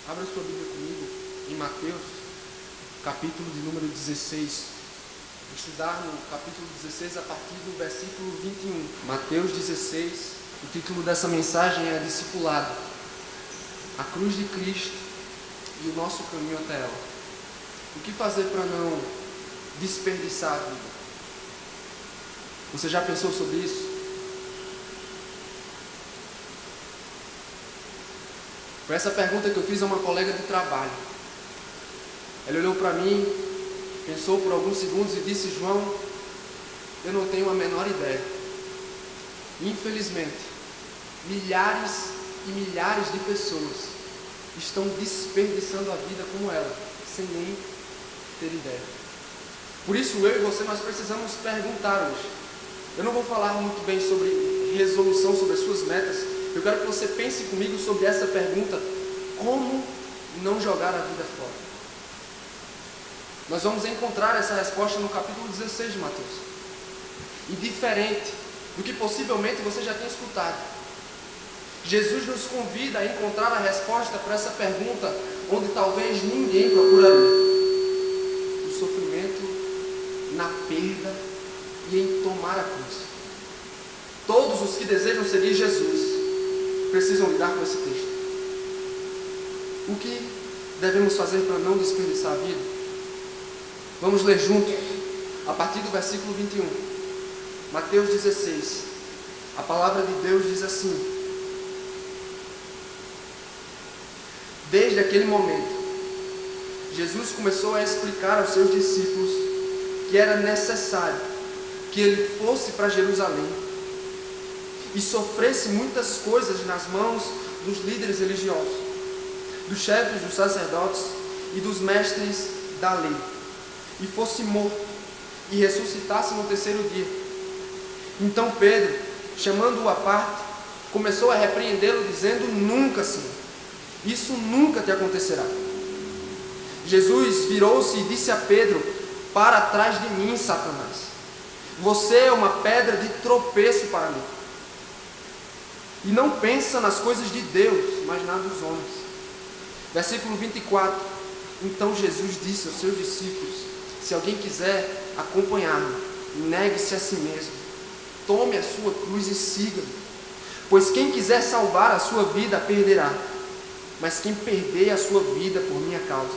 Abra sua Bíblia comigo em Mateus, capítulo de número 16. Vou estudar no capítulo 16 a partir do versículo 21. Mateus 16, o título dessa mensagem é Discipulado. A cruz de Cristo e o nosso caminho até ela. O que fazer para não desperdiçar a vida? Você já pensou sobre isso? Foi essa pergunta que eu fiz a uma colega de trabalho. Ela olhou para mim, pensou por alguns segundos e disse: João, eu não tenho a menor ideia. Infelizmente, milhares e milhares de pessoas estão desperdiçando a vida como ela, sem nem ter ideia. Por isso eu e você, nós precisamos perguntar hoje. Eu não vou falar muito bem sobre resolução, sobre as suas metas. Eu quero que você pense comigo sobre essa pergunta: como não jogar a vida fora? Nós vamos encontrar essa resposta no capítulo 16 de Mateus. E diferente do que possivelmente você já tenha escutado, Jesus nos convida a encontrar a resposta para essa pergunta onde talvez ninguém procuraria: o sofrimento, na perda e em tomar a cruz. Todos os que desejam seguir Jesus precisam lidar com esse texto. O que devemos fazer para não desperdiçar a vida? Vamos ler juntos, a partir do versículo 21. Mateus 16. A palavra de Deus diz assim: Desde aquele momento, Jesus começou a explicar aos seus discípulos que era necessário que ele fosse para Jerusalém e sofresse muitas coisas nas mãos dos líderes religiosos, dos chefes dos sacerdotes e dos mestres da lei, e fosse morto e ressuscitasse no terceiro dia. Então Pedro, chamando-o à parte, começou a repreendê-lo, dizendo: Nunca, Senhor, isso nunca te acontecerá. Jesus virou-se e disse a Pedro: Para trás de mim, Satanás, você é uma pedra de tropeço para mim, e não pensa nas coisas de Deus, mas nas dos homens. Versículo 24. Então Jesus disse aos seus discípulos: Se alguém quiser acompanhar-me, negue-se a si mesmo, tome a sua cruz e siga-me. Pois quem quiser salvar a sua vida, a perderá, mas quem perder a sua vida por minha causa,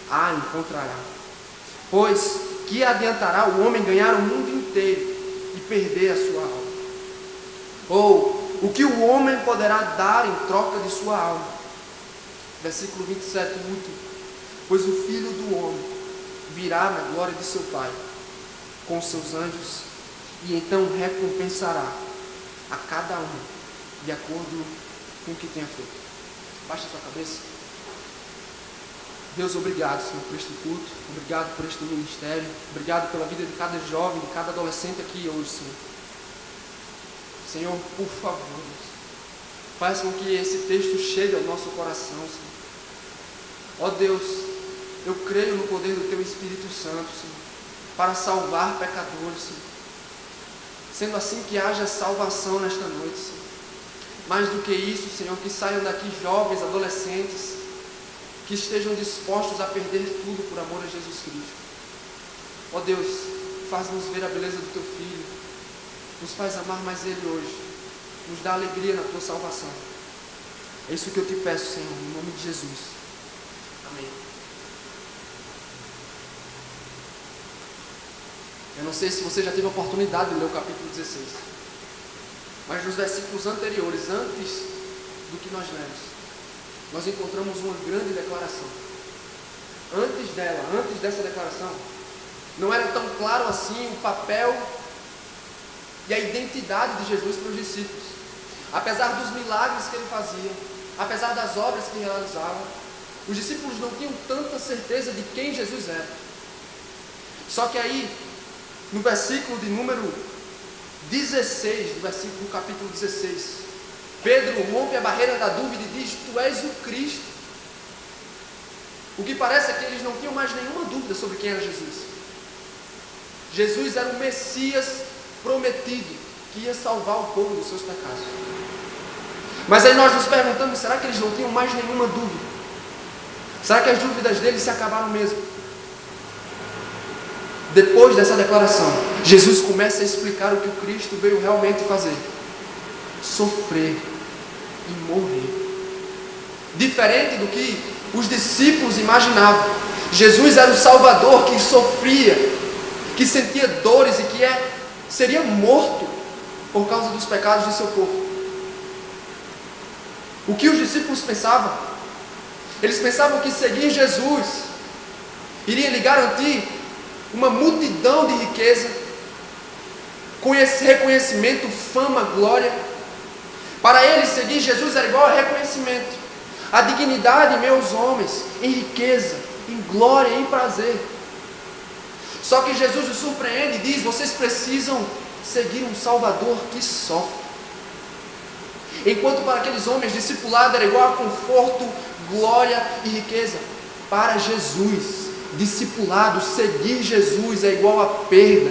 a encontrará. Pois que adiantará o homem ganhar o mundo inteiro e perder a sua alma? Ou o que o homem poderá dar em troca de sua alma? Versículo 27, último. Pois o Filho do Homem virá na glória de seu Pai, com seus anjos, e então recompensará a cada um, de acordo com o que tenha feito. Baixa a sua cabeça. Deus, obrigado, Senhor, por este culto. Obrigado por este ministério. Obrigado pela vida de cada jovem, de cada adolescente aqui hoje, Senhor. Senhor, por favor, Deus, faz com que esse texto chegue ao nosso coração, Senhor. Ó Deus, eu creio no poder do Teu Espírito Santo, Senhor, para salvar pecadores, Senhor. Sendo assim, que haja salvação nesta noite, Senhor. Mais do que isso, Senhor, que saiam daqui jovens, adolescentes, que estejam dispostos a perder tudo por amor a Jesus Cristo. Ó Deus, faz-nos ver a beleza do Teu Filho. Nos faz amar mais Ele hoje. Nos dá alegria na Tua salvação. É isso que eu te peço, Senhor, em nome de Jesus. Amém. Eu não sei se você já teve a oportunidade de ler o capítulo 16. Mas nos versículos anteriores, antes do que nós lemos, nós encontramos uma grande declaração. Antes dessa declaração, não era tão claro assim o papel e a identidade de Jesus para os discípulos. Apesar dos milagres que ele fazia, apesar das obras que realizava, os discípulos não tinham tanta certeza de quem Jesus era. Só que aí, no versículo de número 16, do capítulo 16, Pedro rompe a barreira da dúvida e diz: Tu és o Cristo. O que parece é que eles não tinham mais nenhuma dúvida sobre quem era Jesus. Jesus era o Messias prometido, que ia salvar o povo dos seus pecados. Mas aí nós nos perguntamos, será que eles não tinham mais nenhuma dúvida? Será que as dúvidas dele se acabaram mesmo? Depois dessa declaração, Jesus começa a explicar o que o Cristo veio realmente fazer: sofrer e morrer. Diferente do que os discípulos imaginavam, Jesus era o Salvador que sofria, que sentia dores e que seria morto por causa dos pecados de seu povo. O que os discípulos pensavam? Eles pensavam que seguir Jesus iria lhe garantir uma multidão de riqueza, reconhecimento, fama, glória. Para eles, seguir Jesus era igual a reconhecimento, a dignidade, meus homens, em riqueza, em glória, em prazer. Só que Jesus os surpreende e diz: vocês precisam seguir um Salvador que sofre. Enquanto para aqueles homens discipulado era igual a conforto, glória e riqueza, para Jesus, discipulado, seguir Jesus é igual a perda,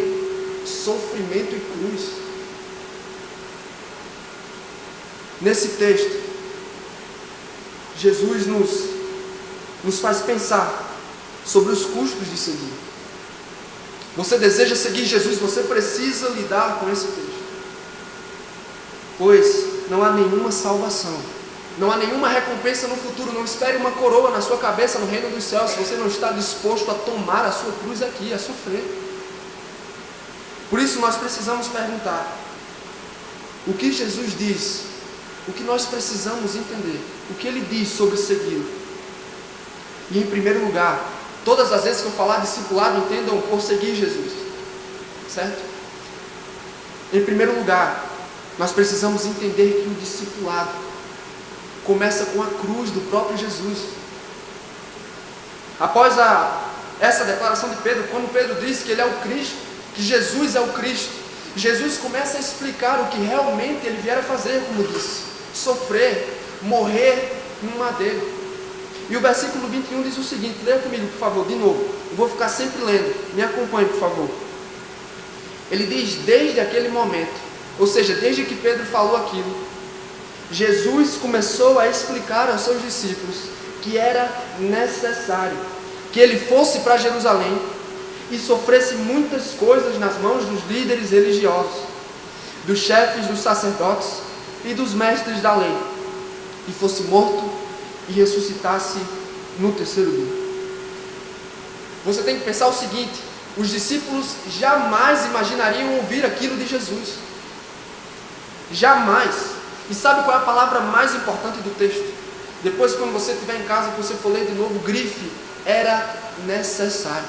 sofrimento e cruz. Nesse texto, Jesus nos faz pensar sobre os custos de seguir. Você deseja seguir Jesus, você precisa lidar com esse texto. Pois não há nenhuma salvação, não há nenhuma recompensa no futuro. Não espere uma coroa na sua cabeça no reino dos céus, se você não está disposto a tomar a sua cruz aqui, a sofrer. Por isso nós precisamos perguntar: o que Jesus diz? O que nós precisamos entender? O que Ele diz sobre segui-lo? E em primeiro lugar, todas as vezes que eu falar discipulado, entendam por seguir Jesus, certo? Em primeiro lugar, nós precisamos entender que o discipulado começa com a cruz do próprio Jesus. Após essa declaração de Pedro, quando Pedro disse que ele é o Cristo, que Jesus é o Cristo, Jesus começa a explicar o que realmente ele viera fazer, como disse: sofrer, morrer no madeiro. E o versículo 21 diz o seguinte: leia comigo, por favor, de novo. Eu vou ficar sempre lendo, me acompanhe, por favor. Ele diz: desde aquele momento, ou seja, desde que Pedro falou aquilo, Jesus começou a explicar aos seus discípulos que era necessário que ele fosse para Jerusalém e sofresse muitas coisas nas mãos dos líderes religiosos, dos chefes dos sacerdotes e dos mestres da lei, e fosse morto e ressuscitasse no terceiro dia. Você tem que pensar o seguinte: os discípulos jamais imaginariam ouvir aquilo de Jesus. Jamais. E sabe qual é a palavra mais importante do texto? Depois, quando você estiver em casa, que você for ler de novo, grife: era necessário.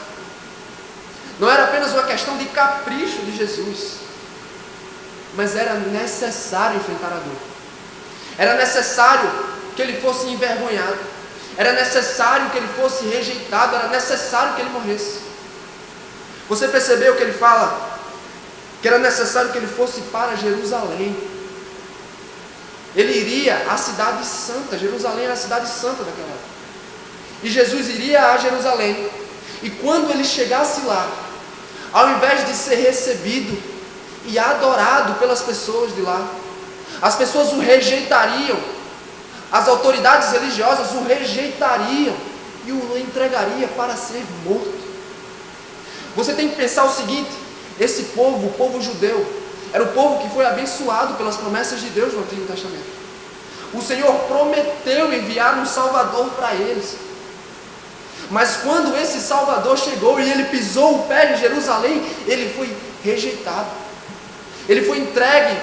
Não era apenas uma questão de capricho de Jesus, mas era necessário enfrentar a dor. Era necessário que ele fosse envergonhado. Era necessário que ele fosse rejeitado. Era necessário que ele morresse. Você percebeu que ele fala que era necessário que ele fosse para Jerusalém. Ele iria à cidade santa. Jerusalém era a cidade santa daquela época. E Jesus iria a Jerusalém. E quando ele chegasse lá, ao invés de ser recebido e adorado pelas pessoas de lá, as pessoas o rejeitariam. As autoridades religiosas o rejeitariam e o entregariam para ser morto. Você tem que pensar o seguinte: esse povo, o povo judeu, era o povo que foi abençoado pelas promessas de Deus no Antigo Testamento. O Senhor prometeu enviar um Salvador para eles. Mas quando esse Salvador chegou e ele pisou o pé em Jerusalém, ele foi rejeitado. Ele foi entregue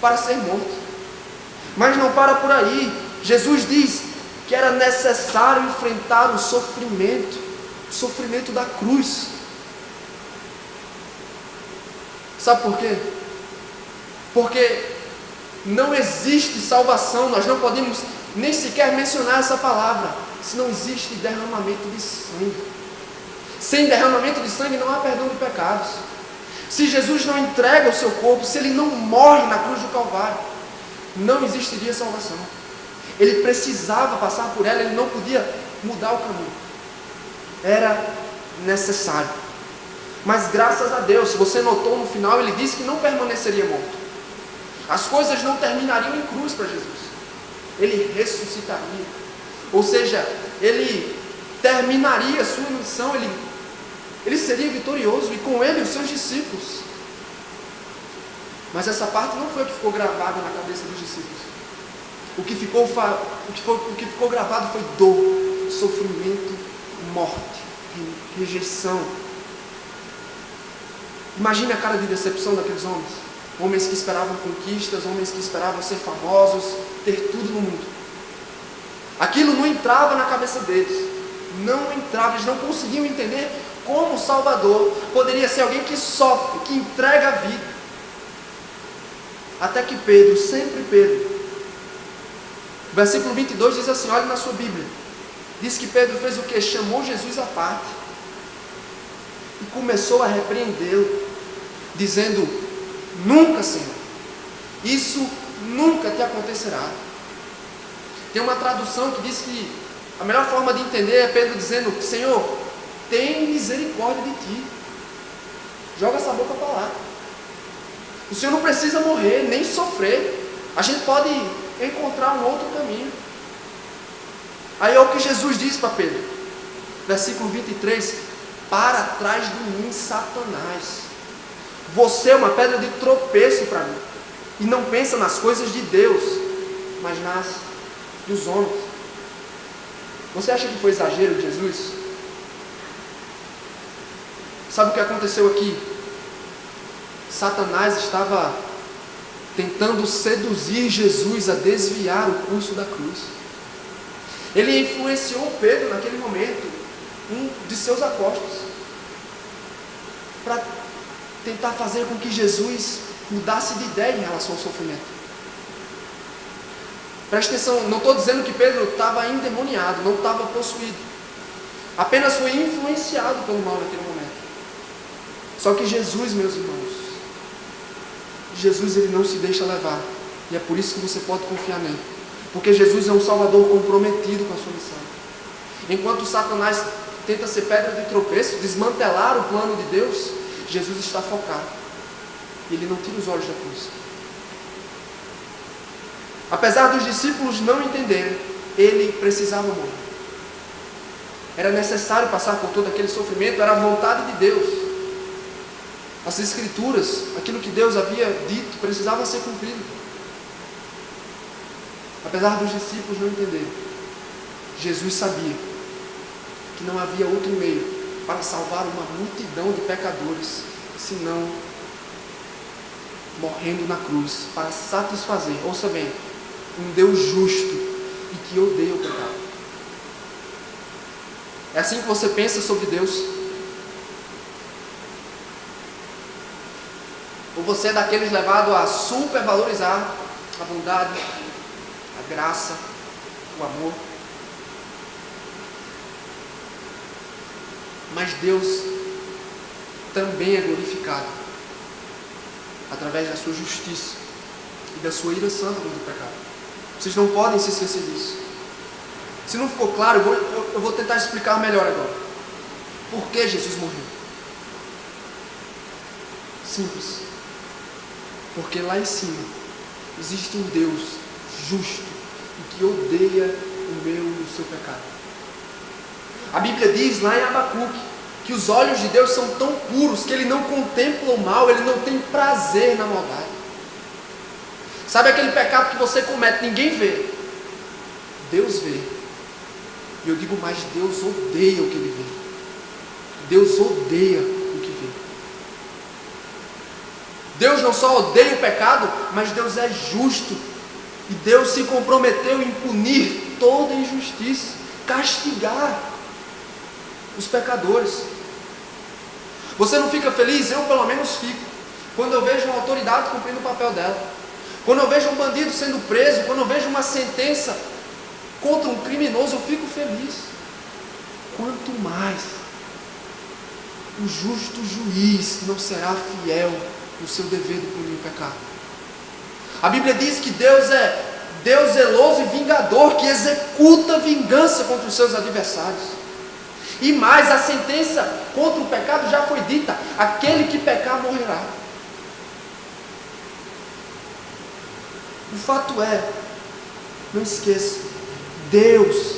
para ser morto. Mas não para por aí. Jesus diz que era necessário enfrentar o sofrimento da cruz. Sabe por quê? Porque não existe salvação, nós não podemos nem sequer mencionar essa palavra, se não existe derramamento de sangue. Sem derramamento de sangue não há perdão de pecados. Se Jesus não entrega o seu corpo, se ele não morre na cruz do Calvário, não existiria salvação. Ele precisava passar por ela, ele não podia mudar o caminho. Era necessário. Mas graças a Deus, se você notou no final, ele disse que não permaneceria morto. As coisas não terminariam em cruz para Jesus. Ele ressuscitaria. Ou seja, ele terminaria a sua missão, ele seria vitorioso, e com ele os seus discípulos. Mas essa parte não foi o que ficou gravada na cabeça dos discípulos. O que ficou gravado foi dor, sofrimento, morte, rejeição. Imagine a cara de decepção daqueles homens. Homens que esperavam conquistas, homens que esperavam ser famosos, ter tudo no mundo. Aquilo não entrava na cabeça deles. Não entrava, eles não conseguiam entender como o Salvador poderia ser alguém que sofre, que entrega a vida. Até que Pedro, sempre Pedro, versículo 22 diz assim, olhe na sua Bíblia, diz que Pedro fez o que? Chamou Jesus à parte e começou a repreendê-lo, dizendo, nunca, Senhor, isso nunca te acontecerá. Tem uma tradução que diz que a melhor forma de entender é Pedro dizendo, Senhor, tem misericórdia de ti, joga essa boca para lá. O Senhor não precisa morrer, nem sofrer. A gente pode encontrar um outro caminho. Aí é o que Jesus diz para Pedro. Versículo 23. Para trás de mim, Satanás. Você é uma pedra de tropeço para mim. E não pensa nas coisas de Deus, mas nas dos homens. Você acha que foi exagero de Jesus? Sabe o que aconteceu aqui? Satanás estava tentando seduzir Jesus a desviar o curso da cruz. Ele influenciou Pedro naquele momento, um de seus apóstolos, para tentar fazer com que Jesus mudasse de ideia em relação ao sofrimento. Preste atenção, não estou dizendo que Pedro estava endemoniado, não estava possuído. Apenas foi influenciado pelo mal naquele momento. Só que Jesus, meus irmãos, Jesus ele não se deixa levar. E é por isso que você pode confiar nele. Porque Jesus é um Salvador comprometido com a sua missão. Enquanto Satanás tenta ser pedra de tropeço, desmantelar o plano de Deus, Jesus está focado. Ele não tira os olhos da cruz. Apesar dos discípulos não entenderem, ele precisava morrer. Era necessário passar por todo aquele sofrimento, era a vontade de Deus. As Escrituras, aquilo que Deus havia dito, precisava ser cumprido. Apesar dos discípulos não entenderem, Jesus sabia que não havia outro meio para salvar uma multidão de pecadores, senão morrendo na cruz, para satisfazer, ouça bem, um Deus justo e que odeia o pecado. É assim que você pensa sobre Deus? Ou você é daqueles levados a supervalorizar a bondade, a graça, o amor? Mas Deus também é glorificado através da sua justiça e da sua ira santa contra o pecado. Vocês não podem se esquecer disso. Se não ficou claro, eu vou tentar explicar melhor agora. Por que Jesus morreu? Simples. Porque lá em cima existe um Deus justo e que odeia o meu e o seu pecado. A Bíblia diz lá em Abacuque que os olhos de Deus são tão puros que Ele não contempla o mal, Ele não tem prazer na maldade. Sabe aquele pecado que você comete, ninguém vê? Deus vê. E eu digo mais, Deus odeia o que Ele vê. Deus odeia o que vê. Deus não só odeia o pecado, mas Deus é justo. E Deus se comprometeu em punir toda injustiça, castigar os pecadores. Você não fica feliz? Eu pelo menos fico. Quando eu vejo uma autoridade cumprindo o papel dela. Quando eu vejo um bandido sendo preso, quando eu vejo uma sentença contra um criminoso, eu fico feliz. Quanto mais o justo juiz não será fiel no seu dever de punir o pecado. A Bíblia diz que Deus é Deus zeloso e vingador, que executa vingança contra os seus adversários. E mais, a sentença contra o pecado já foi dita: aquele que pecar morrerá. O fato é, não esqueça, Deus,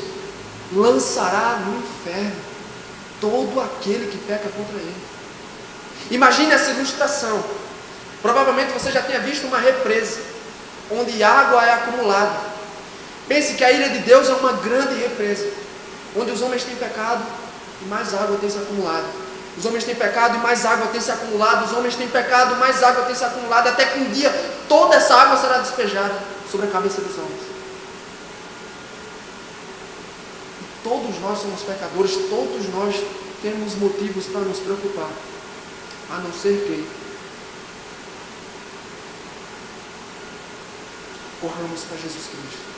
lançará no inferno todo aquele que peca contra ele. Imagine essa ilustração. Provavelmente você já tenha visto uma represa, onde água é acumulada. Pense que a ira de Deus é uma grande represa, onde os homens têm pecado e mais água tem se acumulado. Os homens têm pecado e mais água tem se acumulado. Os homens têm pecado e mais água tem se acumulado, até que um dia toda essa água será despejada sobre a cabeça dos homens. E todos nós somos pecadores, todos nós temos motivos para nos preocupar, a não ser que corramos para Jesus Cristo.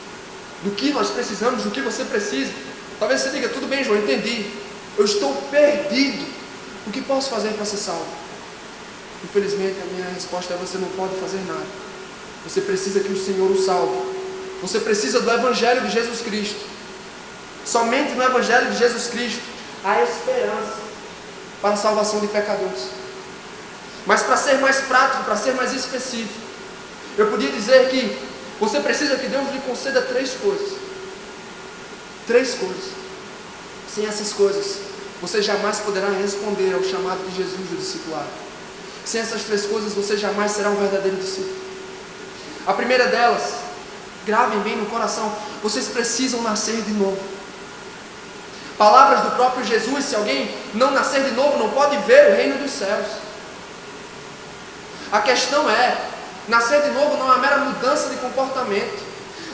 Do que nós precisamos, do que você precisa. Talvez você diga, tudo bem, João, entendi. Eu estou perdido. O que posso fazer para ser salvo? Infelizmente, a minha resposta é: você não pode fazer nada. Você precisa que o Senhor o salve. Você precisa do Evangelho de Jesus Cristo. Somente no Evangelho de Jesus Cristo há esperança para a salvação de pecadores. Mas para ser mais prático, para ser mais específico, eu podia dizer que você precisa que Deus lhe conceda 3 coisas. 3 coisas. Sem essas coisas, você jamais poderá responder ao chamado de Jesus do discipulado. Sem essas 3 coisas, você jamais será um verdadeiro discípulo. A primeira delas, gravem bem no coração: vocês precisam nascer de novo. Palavras do próprio Jesus: se alguém não nascer de novo, não pode ver o reino dos céus. A questão é, nascer de novo não é uma mera mudança de comportamento.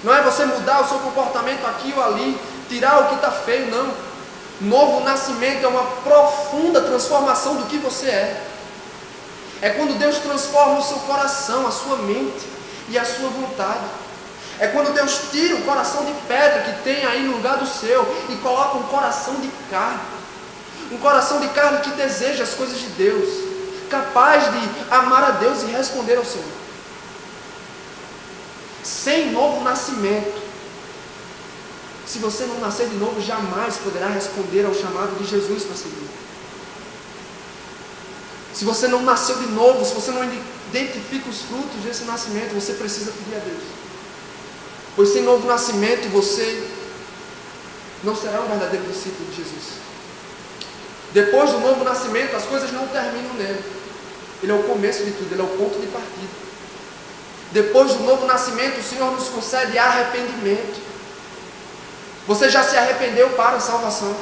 Não é você mudar o seu comportamento aqui ou ali, tirar o que está feio, não. Novo nascimento é uma profunda transformação do que você é. É quando Deus transforma o seu coração, a sua mente e a sua vontade. É quando Deus tira o coração de pedra que tem aí no lugar do seu e coloca um coração de carne. Um coração de carne que deseja as coisas de Deus, capaz de amar a Deus e responder ao Senhor. Sem novo nascimento, se você não nascer de novo, jamais poderá responder ao chamado de Jesus para seguir. Se você não nasceu de novo, se você não identifica os frutos desse nascimento, você precisa pedir a Deus. Pois sem novo nascimento, você não será um verdadeiro discípulo de Jesus. Depois do novo nascimento, as coisas não terminam nele. Ele é o começo de tudo, ele é o ponto de partida. Depois do novo nascimento, o Senhor nos concede arrependimento. Você já se arrependeu para a salvação?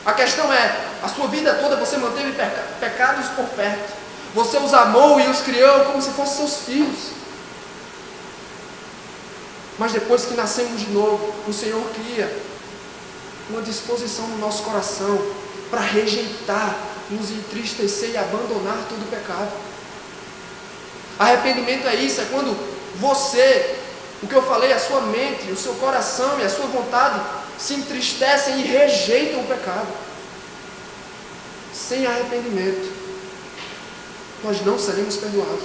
A questão é, a sua vida toda você manteve pecados por perto. Você os amou e os criou como se fossem seus filhos. Mas depois que nascemos de novo, o Senhor cria uma disposição no nosso coração para rejeitar, nos entristecer e abandonar todo o pecado. Arrependimento é isso, é quando você, o que eu falei, a sua mente, o seu coração e a sua vontade se entristecem e rejeitam o pecado. Sem arrependimento, nós não seremos perdoados.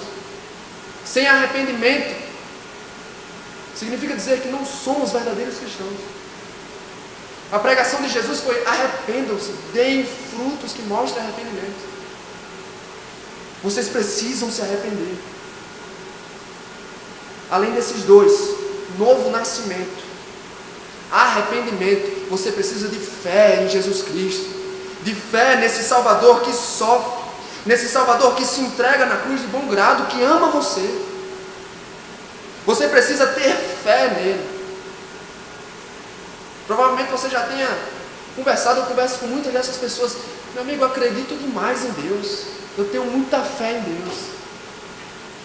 Sem arrependimento, significa dizer que não somos verdadeiros cristãos. A pregação de Jesus foi: arrependam-se, deem frutos que mostrem arrependimento. Vocês precisam se arrepender. Além desses 2, novo nascimento, arrependimento, você precisa de fé em Jesus Cristo, de fé nesse Salvador que sofre, nesse Salvador que se entrega na cruz de bom grado, que ama você. Você precisa ter fé nele. Provavelmente você já tenha conversado, eu converso com muitas dessas pessoas: meu amigo, eu acredito demais em Deus, eu tenho muita fé em Deus.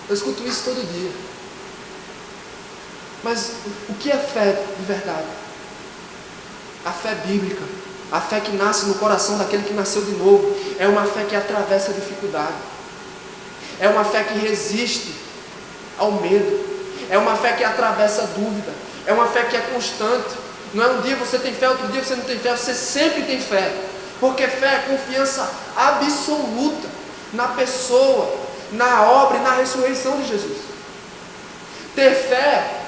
Eu escuto isso todo dia. Mas o que é fé de verdade? A fé bíblica, a fé que nasce no coração daquele que nasceu de novo, é uma fé que atravessa a dificuldade, é uma fé que resiste ao medo, é uma fé que atravessa a dúvida, é uma fé que é constante. Não é um dia você tem fé, outro dia você não tem fé, você sempre tem fé, porque fé é confiança absoluta na pessoa, na obra e na ressurreição de Jesus. Ter fé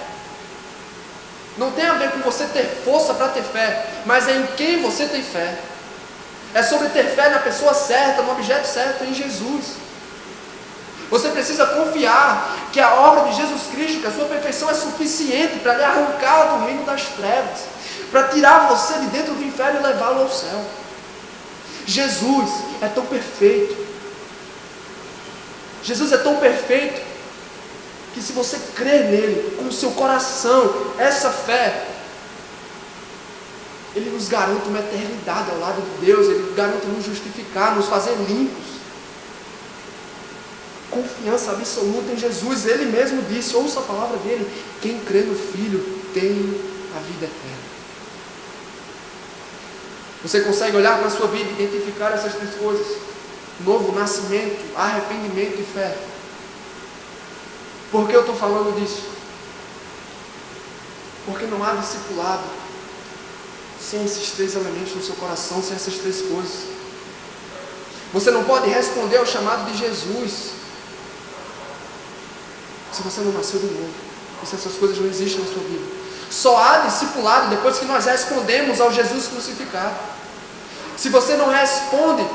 não tem a ver com você ter força para ter fé, mas é em quem você tem fé. É sobre ter fé na pessoa certa, no objeto certo, em Jesus. Você precisa confiar que a obra de Jesus Cristo, que a sua perfeição é suficiente para lhe arrancar do reino das trevas, para tirar você de dentro do inferno e levá-lo ao céu. Jesus é tão perfeito. Jesus é tão perfeito que se você crer nele com o seu coração, essa fé, ele nos garante uma eternidade ao lado de Deus, ele garante nos justificar, nos fazer limpos. Confiança absoluta em Jesus. Ele mesmo disse, ouça a palavra dele: quem crê no Filho tem a vida eterna. Você consegue olhar para a sua vida e identificar essas três coisas: novo nascimento, arrependimento e fé. Por que eu estou falando disso? Porque não há discipulado sem esses três elementos no seu coração, sem essas três coisas. Você não pode responder ao chamado de Jesus se você não nasceu de novo, e se essas coisas não existem na sua vida. Só há discipulado depois que nós respondemos ao Jesus crucificado. Se você não responde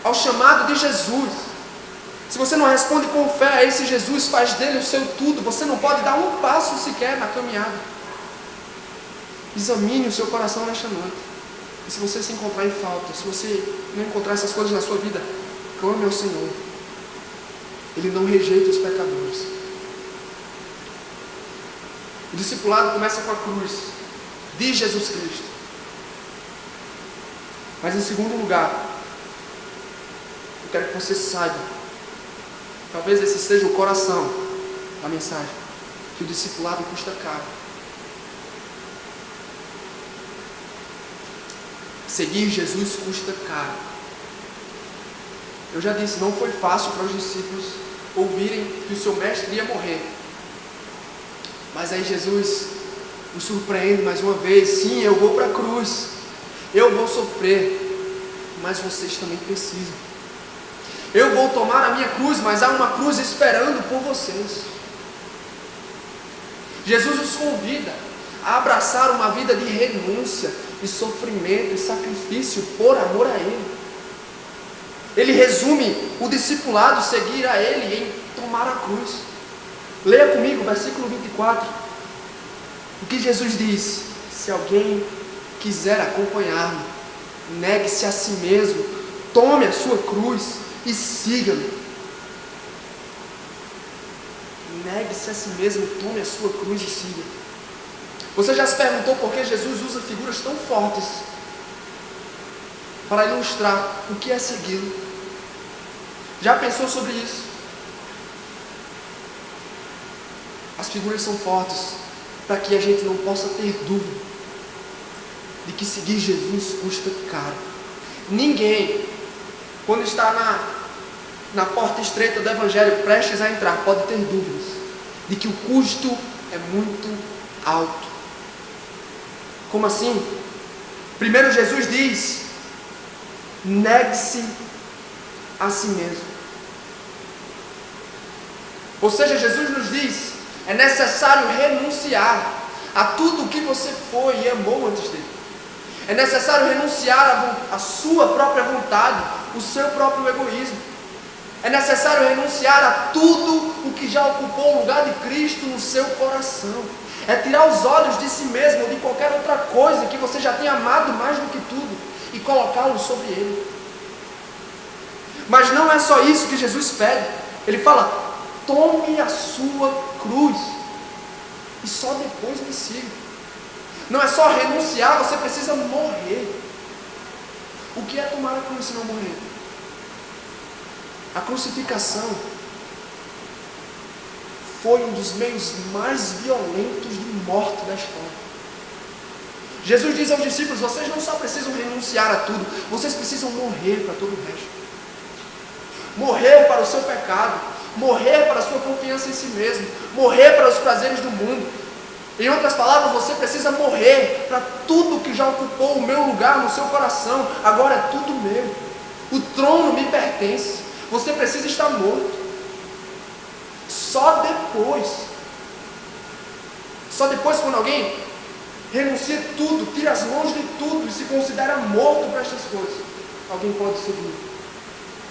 ao chamado de Jesus, se você não responde com fé a esse Jesus, faz dele o seu tudo, você não pode dar um passo sequer na caminhada. Examine o seu coração nesta noite. E se você se encontrar em falta, se você não encontrar essas coisas na sua vida, clame ao Senhor. Ele não rejeita os pecadores. O discipulado começa com a cruz de Jesus Cristo. Mas em segundo lugar, eu quero que você saiba, talvez esse seja o coração da mensagem, que o discipulado custa caro. Seguir Jesus custa caro. Eu já disse, não foi fácil para os discípulos ouvirem que o seu mestre ia morrer. Mas aí Jesus os surpreende mais uma vez. Sim, eu vou para a cruz, eu vou sofrer, mas vocês também precisam. Eu vou tomar a minha cruz, mas há uma cruz esperando por vocês. Jesus os convida a abraçar uma vida de renúncia, de sofrimento e sacrifício por amor a Ele. Ele resume o discipulado, seguir a Ele, em tomar a cruz. Leia comigo, versículo 24. O que Jesus diz: se alguém quiser acompanhar-me, negue-se a si mesmo, tome a sua cruz e siga-me. Negue-se a si mesmo, tome a sua cruz e siga-me. Você já se perguntou por que Jesus usa figuras tão fortes para ilustrar o que é segui-lo? Já pensou sobre isso? As figuras são fortes para que a gente não possa ter dúvida de que seguir Jesus custa caro. Ninguém, quando está na porta estreita do Evangelho, prestes a entrar, pode ter dúvidas de que o custo é muito alto. Como assim? Primeiro Jesus diz: negue-se a si mesmo. Ou seja, Jesus nos diz: é necessário renunciar a tudo o que você foi e amou antes dele. É necessário renunciar à sua própria vontade, o seu próprio egoísmo. É necessário renunciar a tudo o que já ocupou o lugar de Cristo no seu coração. É tirar os olhos de si mesmo ou de qualquer outra coisa que você já tenha amado mais do que tudo e colocá-los sobre ele. Mas não é só isso que Jesus pede. Ele fala: tome a sua cruz e só depois me siga. Não é só renunciar, você precisa morrer. O que é tomar a cruz se não morrer? A crucificação foi um dos meios mais violentos de morte da história. Jesus diz aos discípulos: vocês não só precisam renunciar a tudo, vocês precisam morrer para todo o resto. Morrer para o seu pecado, morrer para a sua confiança em si mesmo, morrer para os prazeres do mundo. Em outras palavras, você precisa morrer para tudo que já ocupou o meu lugar no seu coração. Agora é tudo meu. O trono me pertence. Você precisa estar morto. Só depois quando alguém renuncia tudo, tira as mãos de tudo e se considera morto para estas coisas, alguém pode seguir.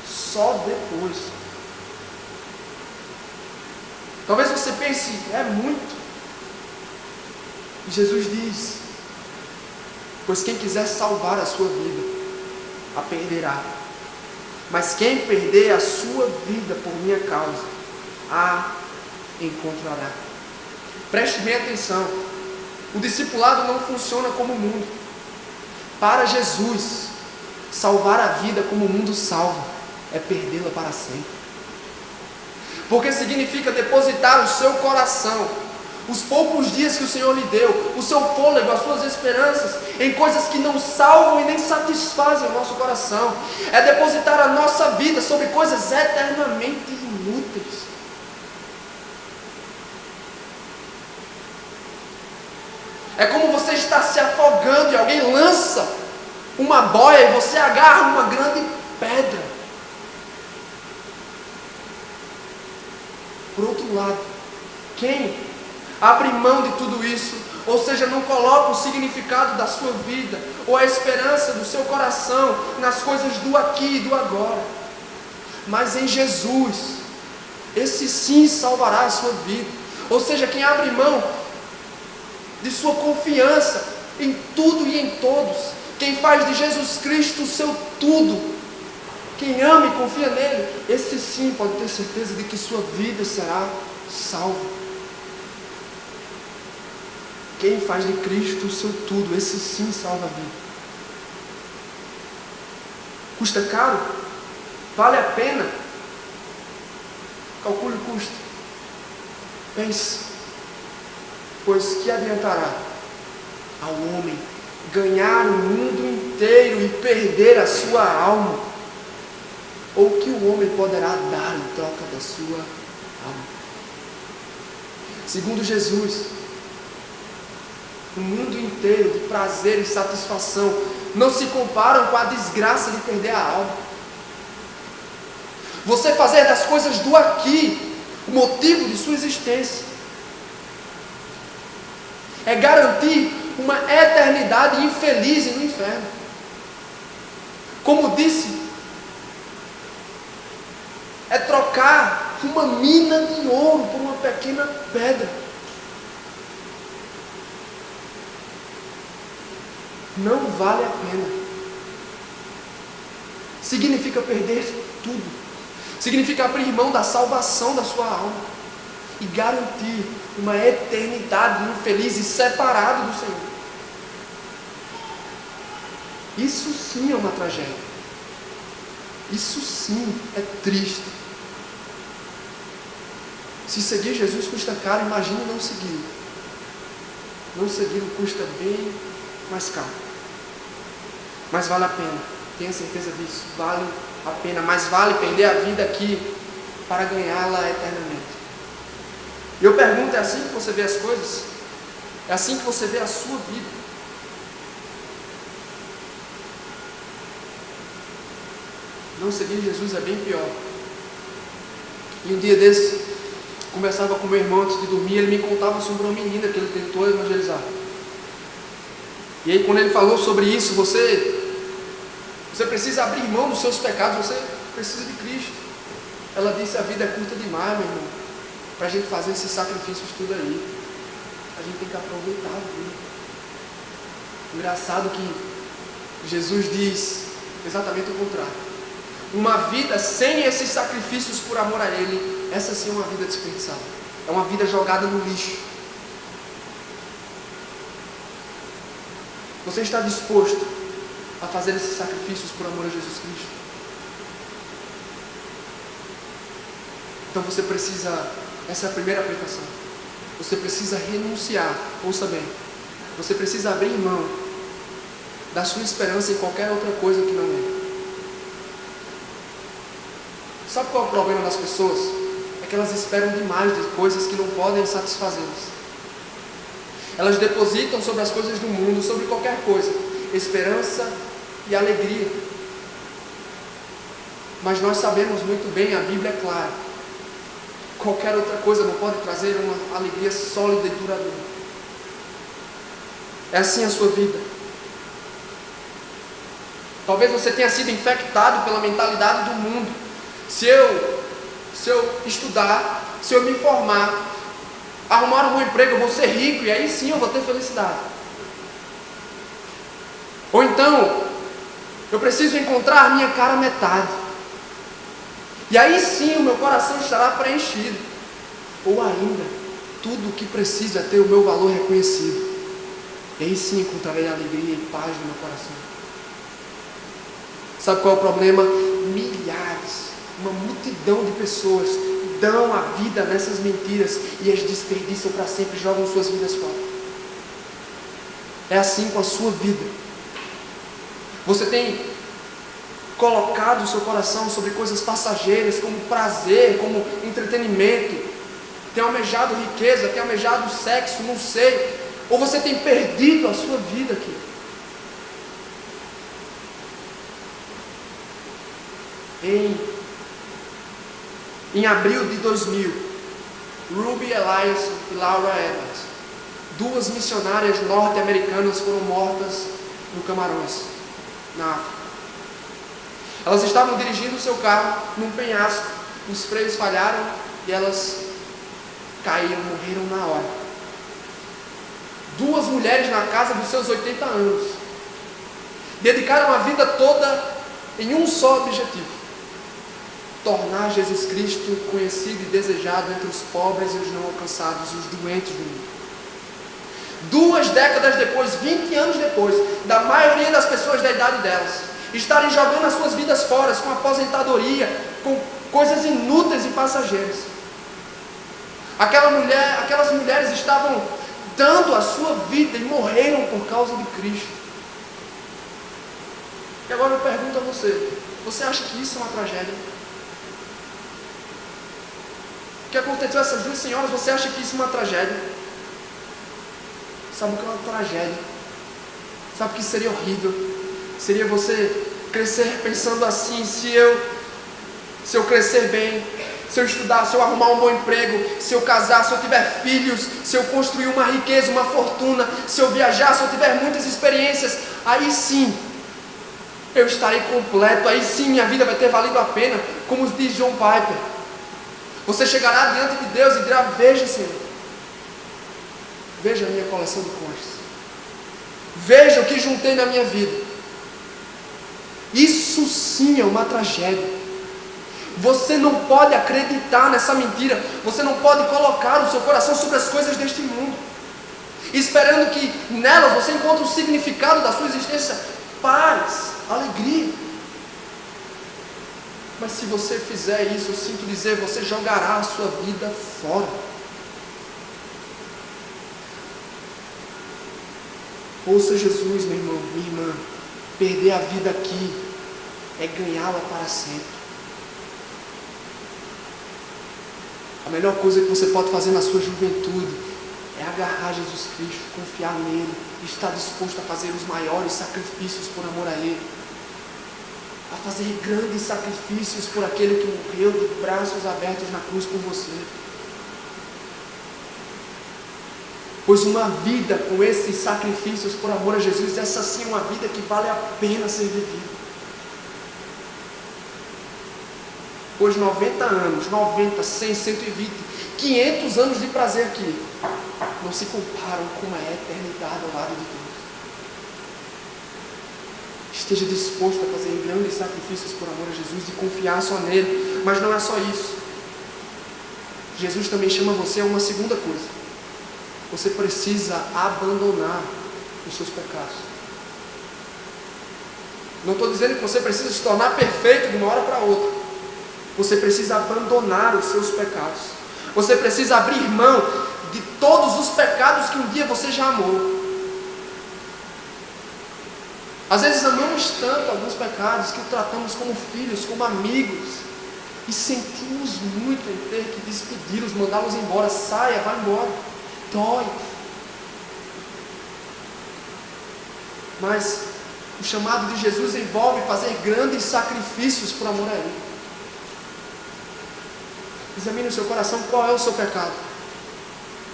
Só depois. Talvez você pense, é muito. E Jesus diz: pois quem quiser salvar a sua vida, a perderá. Mas quem perder a sua vida por minha causa, a encontrará. Preste bem atenção. O discipulado não funciona como o mundo. Para Jesus, salvar a vida como o mundo salva é perdê-la para sempre. Porque significa depositar o seu coração, os poucos dias que o Senhor lhe deu, o seu fôlego, as suas esperanças, em coisas que não salvam e nem satisfazem o nosso coração. É depositar a nossa vida sobre coisas eternamente inúteis. É como você está se afogando e alguém lança uma boia e você agarra uma grande pedra. Por outro lado, quem abre mão de tudo isso, ou seja, não coloca o significado da sua vida, ou a esperança do seu coração nas coisas do aqui e do agora, mas em Jesus, esse sim salvará a sua vida. Ou seja, quem abre mão de sua confiança em tudo e em todos, quem faz de Jesus Cristo o seu tudo, quem ama e confia nele, esse sim pode ter certeza de que sua vida será salva. Quem faz de Cristo o seu tudo, esse sim salva a vida. Custa caro? Vale a pena? Calcule o custo. Pense, pois que adiantará ao homem ganhar o mundo inteiro e perder a sua alma? Ou o que o homem poderá dar em troca da sua alma? Segundo Jesus, o mundo inteiro de prazer e satisfação não se comparam com a desgraça de perder a alma. Você fazer das coisas do aqui o motivo de sua existência é garantir uma eternidade infeliz no inferno. Como disse, é trocar uma mina de ouro por uma pequena pedra. Não vale a pena. Significa perder tudo. Significa abrir mão da salvação da sua alma e garantir uma eternidade infeliz e separado do Senhor. Isso sim é uma tragédia. Isso sim é triste. Se seguir Jesus custa caro, imagine não seguir. Não seguir custa bem mais caro. Mas vale a pena. Tenha certeza disso. Vale a pena. Mas vale perder a vida aqui para ganhá-la eternamente. E eu pergunto, é assim que você vê as coisas? É assim que você vê a sua vida? Não seguir Jesus é bem pior. E um dia desse, conversava com meu irmão antes de dormir, ele me contava sobre uma menina que ele tentou evangelizar. E aí quando ele falou sobre isso, você precisa abrir mão dos seus pecados, você precisa de Cristo. Ela disse, a vida é curta demais, meu irmão, para a gente fazer esses sacrifícios tudo aí. A gente tem que aproveitar a vida. Engraçado que Jesus diz exatamente o contrário. Uma vida sem esses sacrifícios por amor a Ele, essa sim é uma vida desperdiçada. É uma vida jogada no lixo. Você está disposto a fazer esses sacrifícios por amor a Jesus Cristo? Então você precisa, essa é a primeira aplicação. Você precisa renunciar, ouça bem. Você precisa abrir mão da sua esperança em qualquer outra coisa que não é. Sabe qual é o problema das pessoas? É que elas esperam demais de coisas que não podem satisfazê-las. Elas depositam sobre as coisas do mundo, sobre qualquer coisa, esperança e alegria. Mas nós sabemos muito bem, a Bíblia é clara, qualquer outra coisa não pode trazer uma alegria sólida e duradoura. É assim a sua vida. Talvez você tenha sido infectado pela mentalidade do mundo. Se eu estudar, se eu me formar, arrumar um bom emprego, eu vou ser rico e aí sim eu vou ter felicidade. Ou então, eu preciso encontrar a minha cara metade. E aí sim o meu coração estará preenchido. Ou ainda, tudo o que preciso é ter o meu valor reconhecido. E aí sim encontrarei alegria e paz no meu coração. Sabe qual é o problema? Milhares, uma multidão de pessoas dão a vida nessas mentiras e as desperdiçam para sempre, jogam suas vidas fora. É assim com a sua vida. Você tem colocado o seu coração sobre coisas passageiras, como prazer, como entretenimento, tem almejado riqueza, tem almejado sexo, não sei, ou você tem perdido a sua vida aqui. Em abril de 2000, Ruby Elias e Laura Evans, duas missionárias norte-americanas, foram mortas no Camarões, na África. Elas estavam dirigindo o seu carro num penhasco, os freios falharam e elas caíram, morreram na hora. Duas mulheres na casa dos seus 80 anos, dedicaram a vida toda em um só objetivo: tornar Jesus Cristo conhecido e desejado entre os pobres e os não alcançados, os doentes do mundo. 2 décadas depois, 20 anos depois, da maioria das pessoas da idade delas estarem jogando as suas vidas fora, com aposentadoria, com coisas inúteis e passageiras. Aquelas mulheres estavam dando a sua vida e morreram por causa de Cristo. E agora eu pergunto a você: você acha que isso é uma tragédia? O que aconteceu a essas duas senhoras, você acha que isso é uma tragédia? Sabe o que é uma tragédia? Sabe o que seria horrível? Seria você crescer pensando assim: se eu crescer bem, se eu estudar, se eu arrumar um bom emprego, se eu casar, se eu tiver filhos, se eu construir uma riqueza, uma fortuna, se eu viajar, se eu tiver muitas experiências, aí sim eu estarei completo, aí sim minha vida vai ter valido a pena. Como diz John Piper, você chegará diante de Deus e dirá: veja, Senhor, veja a minha coleção de conchas, veja o que juntei na minha vida. Isso sim é uma tragédia. Você não pode acreditar nessa mentira. Você não pode colocar o seu coração sobre as coisas deste mundo, esperando que nelas você encontre o significado da sua existência: paz, alegria. Mas se você fizer isso, eu sinto dizer, você jogará a sua vida fora. Ouça Jesus, meu irmão, minha irmã. Perder a vida aqui é ganhá-la para sempre. A melhor coisa que você pode fazer na sua juventude é agarrar Jesus Cristo, confiar nele, estar disposto a fazer os maiores sacrifícios por amor a ele, a fazer grandes sacrifícios por aquele que morreu de braços abertos na cruz por você. Pois uma vida com esses sacrifícios por amor a Jesus, essa sim é uma vida que vale a pena ser vivida. Pois 90 anos, 90, 100, 120, 500 anos de prazer aqui não se comparam com uma eternidade ao lado de Deus. Esteja disposto a fazer grandes sacrifícios por amor a Jesus e confiar só nele. Mas não é só isso. Jesus também chama você a uma segunda coisa. Você precisa abandonar os seus pecados. Não estou dizendo que você precisa se tornar perfeito de uma hora para outra. Você precisa abandonar os seus pecados. Você precisa abrir mão de todos os pecados que um dia você já amou. Às vezes amamos tanto alguns pecados que o tratamos como filhos, como amigos, e sentimos muito em ter que despedi-los, mandá-los embora. Saia, vai embora. Dói. Mas o chamado de Jesus envolve fazer grandes sacrifícios por amor a Ele. Examine o seu coração. Qual é o seu pecado?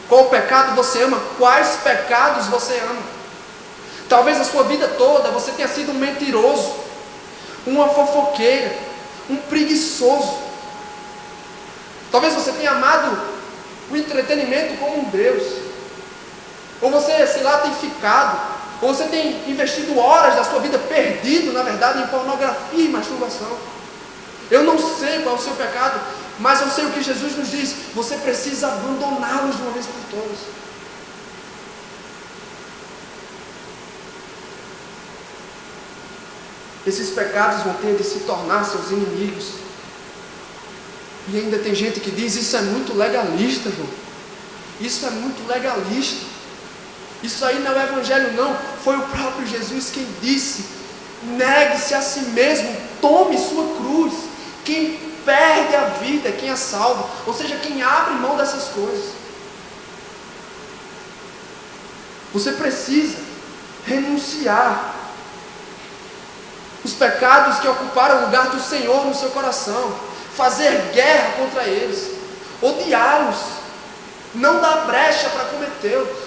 Qual pecado você ama? Quais pecados você ama? Talvez a sua vida toda você tenha sido um mentiroso, uma fofoqueira, um preguiçoso. Talvez você tenha amado o entretenimento como um Deus. Ou você, sei lá, tem ficado, ou você tem investido horas da sua vida perdido, na verdade, em pornografia e masturbação. Eu não sei qual é o seu pecado, mas eu sei o que Jesus nos diz: você precisa abandoná-los de uma vez por todas. Esses pecados vão ter de se tornar seus inimigos. E ainda tem gente que diz: isso é muito legalista, João. Isso é muito legalista. Isso aí não é evangelho, não. Foi o próprio Jesus quem disse: negue-se a si mesmo, tome sua cruz. Quem perde a vida é quem a salva. Ou seja, quem abre mão dessas coisas. Você precisa renunciar os pecados que ocuparam o lugar do Senhor no seu coração, fazer guerra contra eles, odiá-los, não dar brecha para cometê-los.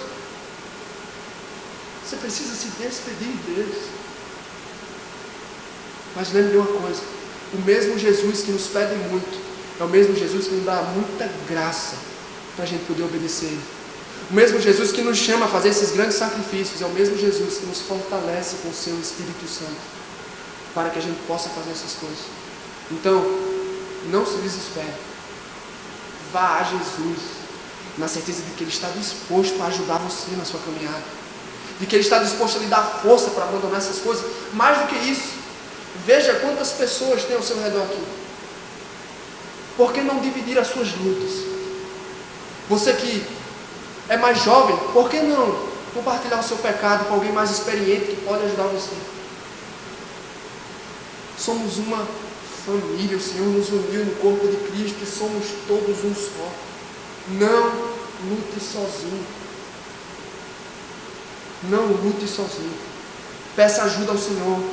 Você precisa se despedir deles. Mas lembre uma coisa: o mesmo Jesus que nos pede muito é o mesmo Jesus que nos dá muita graça para a gente poder obedecer Ele. O mesmo Jesus que nos chama a fazer esses grandes sacrifícios é o mesmo Jesus que nos fortalece com o seu Espírito Santo para que a gente possa fazer essas coisas. Então, não se desespere. Vá a Jesus na certeza de que Ele está disposto a ajudar você na sua caminhada, de que Ele está disposto a lhe dar força para abandonar essas coisas. Mais do que isso, veja quantas pessoas tem ao seu redor aqui. Por que não dividir as suas lutas? Você que é mais jovem, por que não compartilhar o seu pecado com alguém mais experiente que pode ajudar você? Somos uma família, o Senhor nos uniu no corpo de Cristo e somos todos um só. Não lute sozinho. Não lute sozinho. Peça ajuda ao Senhor.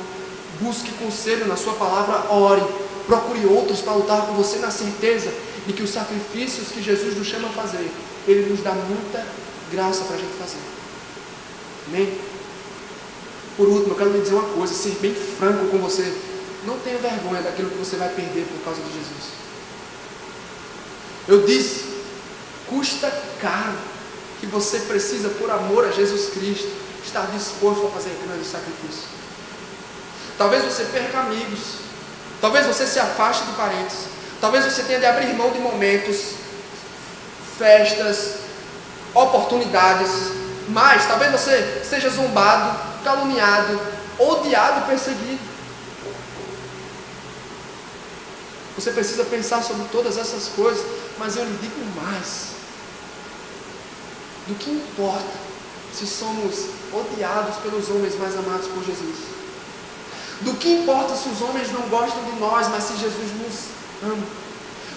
Busque conselho na sua palavra, ore. Procure outros para lutar com você na certeza de que os sacrifícios que Jesus nos chama a fazer, Ele nos dá muita graça para a gente fazer. Amém? Por último, eu quero lhe dizer uma coisa, ser bem franco com você. Não tenha vergonha daquilo que você vai perder por causa de Jesus. Eu disse, custa caro, que você precisa, por amor a Jesus Cristo, estar disposto a fazer grandes sacrifícios. Talvez você perca amigos, talvez você se afaste de parentes, talvez você tenha de abrir mão de momentos, festas, oportunidades, mas talvez você seja zombado, caluniado, odiado e perseguido. Você precisa pensar sobre todas essas coisas, mas eu lhe digo mais: do que importa se somos odiados pelos homens mais amados por Jesus? Do que importa se os homens não gostam de nós, mas se Jesus nos ama?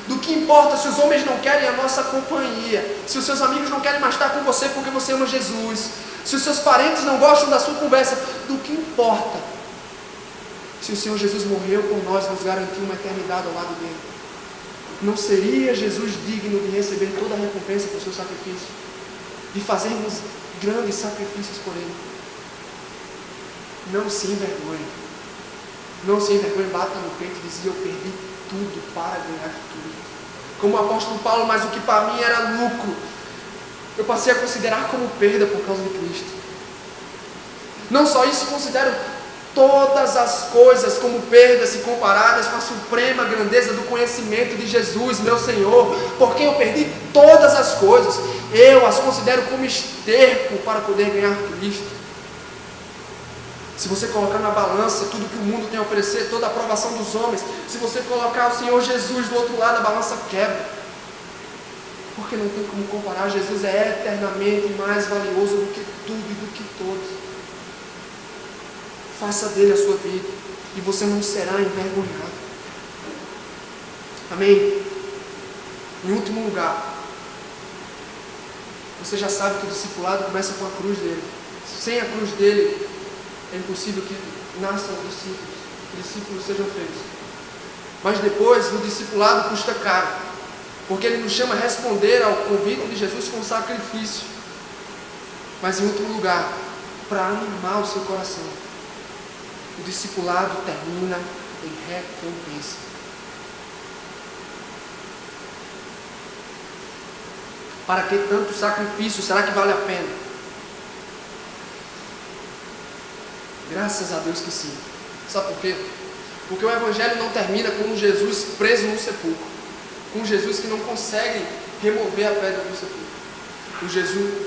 Do que importa se os homens não querem a nossa companhia, se os seus amigos não querem mais estar com você porque você ama Jesus, se os seus parentes não gostam da sua conversa? Do que importa se o Senhor Jesus morreu por nós, nos garantiu uma eternidade ao lado dele? Não seria Jesus digno de receber toda a recompensa por seu sacrifício? De fazermos grandes sacrifícios por Ele? Não se envergonhe. Não se envergonhe, bata no peito e diz: eu perdi tudo para ganhar tudo. Como o apóstolo Paulo: mas o que para mim era lucro, eu passei a considerar como perda por causa de Cristo. Não só isso, considero todas as coisas como perdas se comparadas com a suprema grandeza do conhecimento de Jesus, meu Senhor, por quem eu perdi todas as coisas. Eu as considero como esterco para poder ganhar Cristo. Se você colocar na balança tudo que o mundo tem a oferecer, toda a aprovação dos homens, se você colocar o Senhor Jesus do outro lado, a balança quebra. Porque não tem como comparar. Jesus é eternamente mais valioso do que tudo e do que todos. Faça dele a sua vida e você não será envergonhado. Amém? Em último lugar, você já sabe que o discipulado começa com a cruz dele. Sem a cruz dele, é impossível que nasçam discípulos, que discípulos sejam feitos. Mas depois, o discipulado custa caro, porque ele nos chama a responder ao convite de Jesus com sacrifício. Mas em último lugar, para animar o seu coração, o discipulado termina em recompensa. Para que tanto sacrifício? Será que vale a pena? Graças a Deus que sim. Sabe por quê? Porque o Evangelho não termina com um Jesus preso no sepulcro, com um Jesus que não consegue remover a pedra do sepulcro.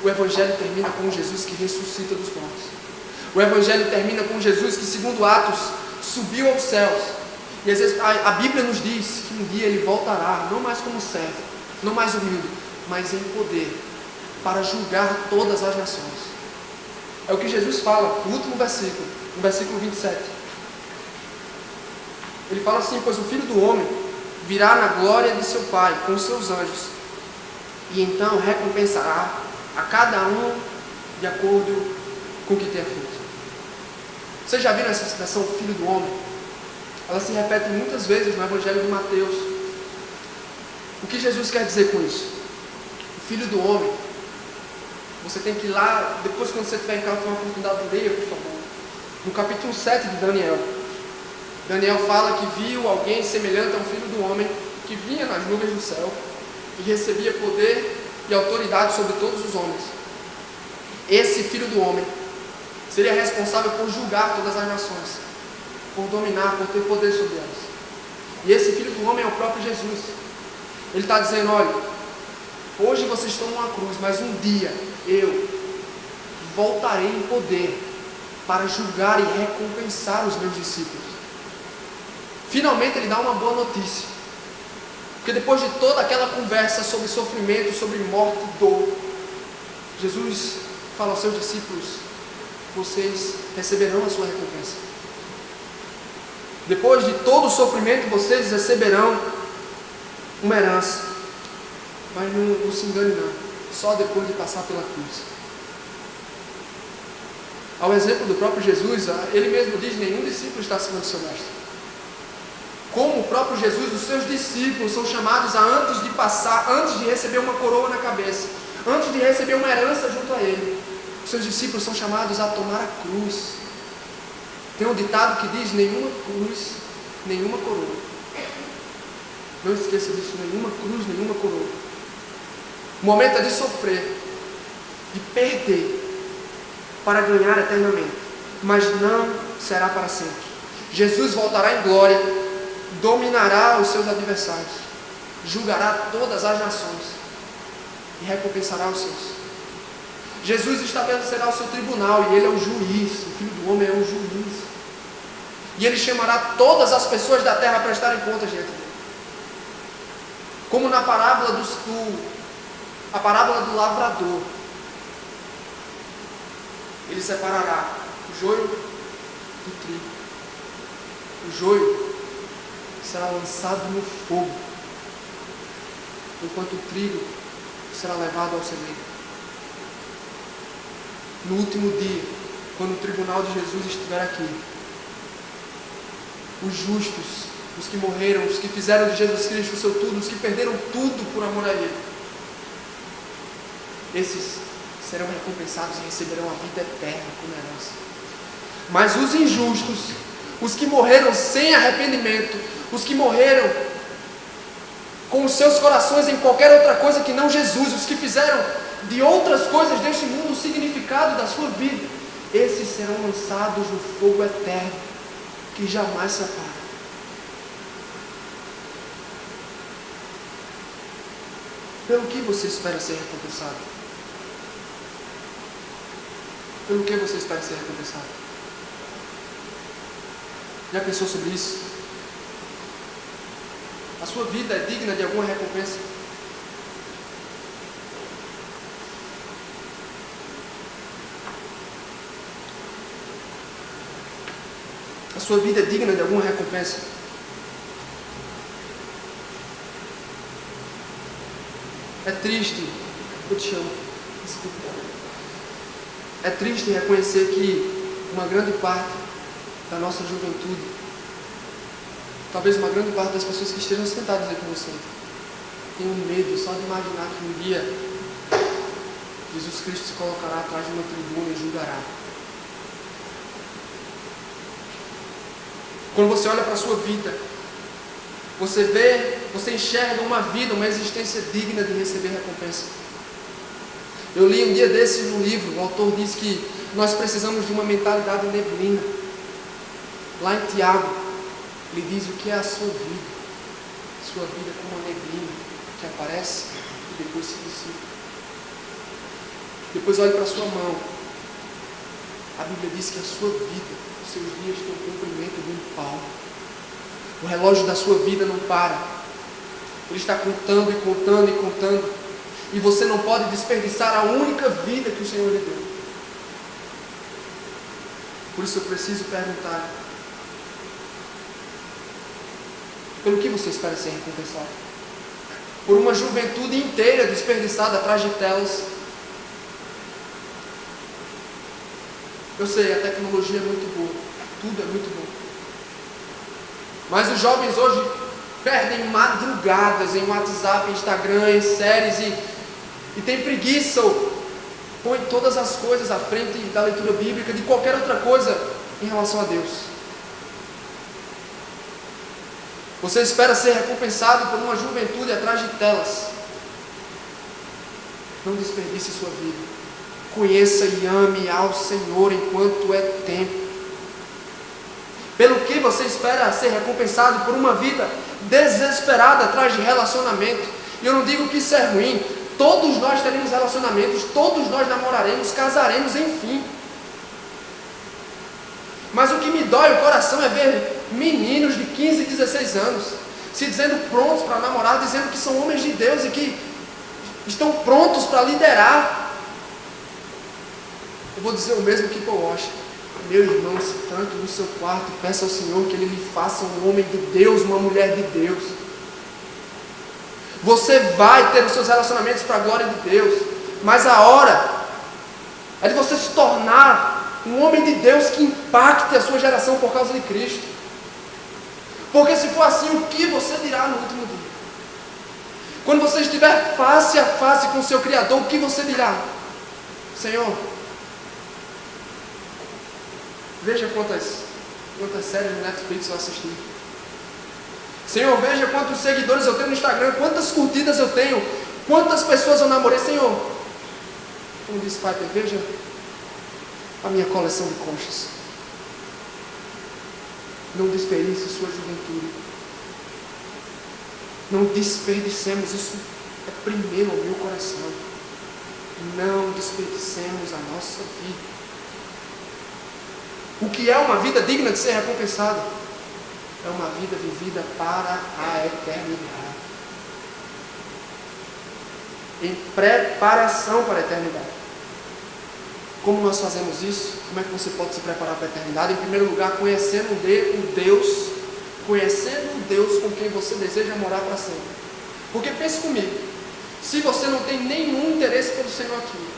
O Evangelho termina com um Jesus que ressuscita dos mortos. O Evangelho termina com um Jesus que, segundo Atos, subiu aos céus. E às vezes a Bíblia nos diz que um dia ele voltará, não mais como servo, não mais humilde, mas em poder, para julgar todas as nações. É o que Jesus fala no último versículo, no versículo 27. Ele fala assim: pois o Filho do Homem virá na glória de seu Pai, com os seus anjos, e então recompensará a cada um de acordo com o que tenha feito. Vocês já viram essa expressão, Filho do Homem? Ela se repete muitas vezes no Evangelho de Mateus. O que Jesus quer dizer com isso? O Filho do Homem, você tem que ir lá, depois quando você estiver em casa, ter uma oportunidade de ler, por favor. No capítulo 7 de Daniel. Daniel fala que viu alguém semelhante ao Filho do Homem, que vinha nas nuvens do céu, e recebia poder e autoridade sobre todos os homens. Esse Filho do Homem seria responsável por julgar todas as nações, por dominar, por ter poder sobre elas. E esse Filho do Homem é o próprio Jesus. Ele está dizendo: olha, hoje vocês estão numa cruz, mas um dia eu voltarei em poder para julgar e recompensar os meus discípulos. Finalmente ele dá uma boa notícia, porque depois de toda aquela conversa sobre sofrimento, sobre morte e dor, Jesus fala aos seus discípulos: vocês receberão a sua recompensa. Depois de todo o sofrimento, vocês receberão uma herança. Mas não se engane não, só depois de passar pela cruz. Ao exemplo do próprio Jesus, ele mesmo diz: nenhum discípulo está acima do seu mestre. Como o próprio Jesus, os seus discípulos são chamados a antes de receber uma coroa na cabeça, antes de receber uma herança junto a ele, os seus discípulos são chamados a tomar a cruz. Tem um ditado que diz: nenhuma cruz, nenhuma coroa. Não esqueça disso, nenhuma cruz, nenhuma coroa. O momento é de sofrer, de perder, para ganhar eternamente, mas não será para sempre. Jesus voltará em glória, dominará os seus adversários, julgará todas as nações e recompensará os seus. Jesus estabelecerá o seu tribunal e ele é o juiz. O Filho do Homem é o juiz, e ele chamará todas as pessoas da terra a prestarem contas diante dele. Como na parábola a parábola do lavrador, ele separará o joio do trigo. O joio será lançado no fogo, enquanto o trigo será levado ao celeiro. No último dia, quando o tribunal de Jesus estiver aqui, os justos, os que morreram, os que fizeram de Jesus Cristo o seu tudo, os que perderam tudo por amor a Ele, esses serão recompensados e receberão a vida eterna como herança. Mas os injustos, os que morreram sem arrependimento, os que morreram com os seus corações em qualquer outra coisa que não Jesus, os que fizeram de outras coisas deste mundo o significado da sua vida, esses serão lançados no fogo eterno, que jamais se apaga. Pelo que você espera ser recompensado? Pelo que você espera ser recompensado? Já pensou sobre isso? A sua vida é digna de alguma recompensa? A sua vida é digna de alguma recompensa? É triste, eu te amo. É triste reconhecer que uma grande parte da nossa juventude, talvez uma grande parte das pessoas que estejam sentadas aqui com você, tem um medo só de imaginar que um dia Jesus Cristo se colocará atrás de uma tribuna e julgará. Quando você olha para a sua vida, você enxerga uma vida, uma existência digna de receber recompensa. Eu li um dia desses no livro, o autor diz que nós precisamos de uma mentalidade neblina. Lá em Tiago, ele diz o que é a sua vida. Sua vida é como uma neblina que aparece e depois se dissipa. Depois olhe para a sua mão. A Bíblia diz que a sua vida, os seus dias têm o comprimento de um palmo. O relógio da sua vida não para. Ele está contando e contando e contando. E você não pode desperdiçar a única vida que o Senhor lhe deu. Por isso eu preciso perguntar: pelo que você espera ser recompensado? Por uma juventude inteira desperdiçada atrás de telas? Eu sei, a tecnologia é muito boa, tudo é muito bom. Mas os jovens hoje perdem madrugadas em WhatsApp, Instagram, em séries e tem preguiça, ou põe todas as coisas à frente da leitura bíblica, de qualquer outra coisa em relação a Deus. Você espera ser recompensado por uma juventude atrás de telas. Não desperdice sua vida. Conheça e ame ao Senhor enquanto é tempo. Pelo que você espera ser recompensado por uma vida desesperada atrás de relacionamento? E eu não digo que isso é ruim. Todos nós teremos relacionamentos, todos nós namoraremos, casaremos, enfim. Mas o que me dói o coração é ver meninos de 15, 16 anos se dizendo prontos para namorar, dizendo que são homens de Deus e que estão prontos para liderar. Eu vou dizer o mesmo que Paul Washer: meu irmão, se tranque no seu quarto e peça ao Senhor que Ele lhe faça um homem de Deus, uma mulher de Deus. Você vai ter os seus relacionamentos para a glória de Deus, mas a hora é de você se tornar um homem de Deus que impacte a sua geração por causa de Cristo. Porque se for assim, o que você dirá no último dia? Quando você estiver face a face com o seu Criador, o que você dirá? Senhor, veja quantas séries no Netflix eu assisti. Senhor, veja quantos seguidores eu tenho no Instagram, quantas curtidas eu tenho, quantas pessoas eu namorei. Senhor, como disse Pai, veja a minha coleção de conchas. Não desperdice sua juventude. Não desperdicemos, isso é primeiro ao meu coração. Não desperdicemos a nossa vida. O que é uma vida digna de ser recompensada? É uma vida vivida para a eternidade. Em preparação para a eternidade. Como nós fazemos isso? Como é que você pode se preparar para a eternidade? Em primeiro lugar, conhecendo o Deus com quem você deseja morar para sempre. Porque pense comigo, se você não tem nenhum interesse pelo Senhor aqui,